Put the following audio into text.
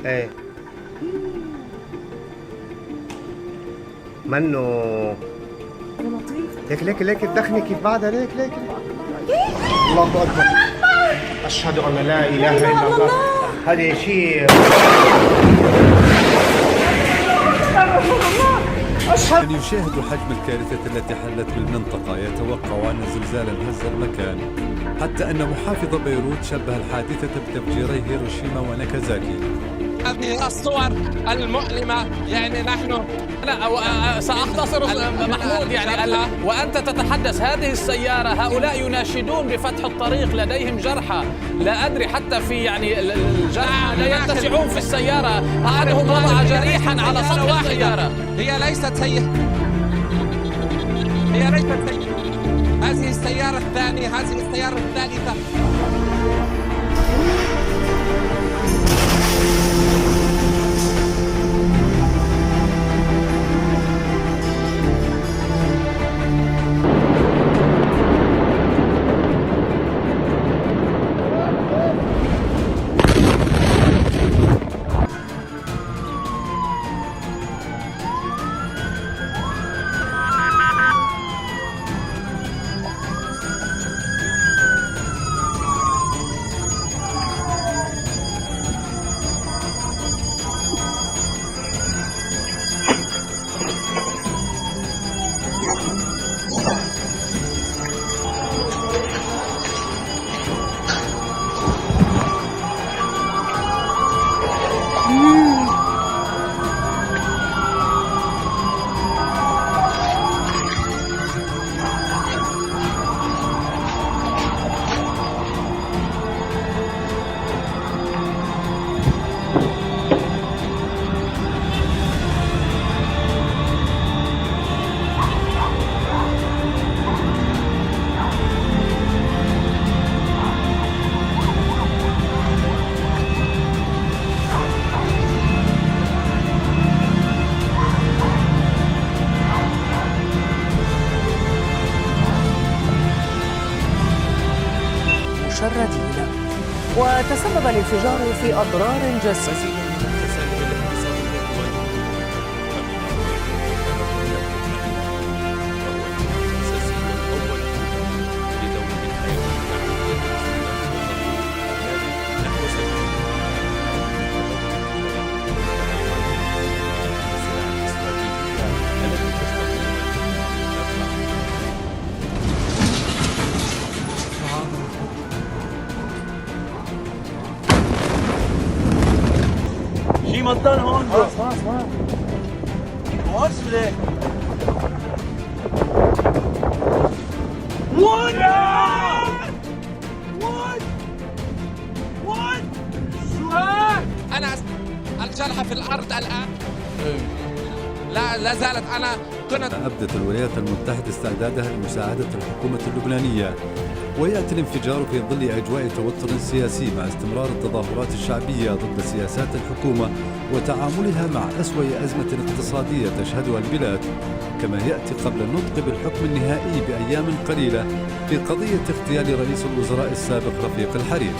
ايه منه ليك تدخني كيف بعدها ليك الله اكبر. اشهد ان لا اله الا الله. هذا شيء من يشاهد حجم الكارثة التي حلت بالمنطقة يتوقع أن زلزالا هز المكان، حتى أن محافظ بيروت شبه الحادثة بتفجيري هيروشيما وناكازاكي. هذه الصور المؤلمة يعني نحن سأختصر محمود يعني وأنت تتحدث هذه السيارة هؤلاء يناشدون بفتح الطريق، لديهم جرحى لا أدري حتى في يعني الجرحى لا يتسعون في السيارة، أحدهم وضع جريحا على سطح السيارة. هي ليست سيئة، هذه السيارة الثانية، هذه السيارة الثالثة. مشردين، وتسبب الانفجار في أضرار جسيمة. مطر هون خلاص واصله وات شو هاد؟ أنا الجرحى في الأرض الآن. لا زالت. أنا كنت أبدت الولايات المتحدة استعدادها لمساعدة الحكومة اللبنانية، ويأتي الانفجار في ظل أجواء توتر سياسي مع استمرار التظاهرات الشعبية ضد سياسات الحكومة وتعاملها مع أسوأ أزمة اقتصادية تشهدها البلاد، كما يأتي قبل النطق بالحكم النهائي بأيام قليلة في قضية اغتيال رئيس الوزراء السابق رفيق الحريري.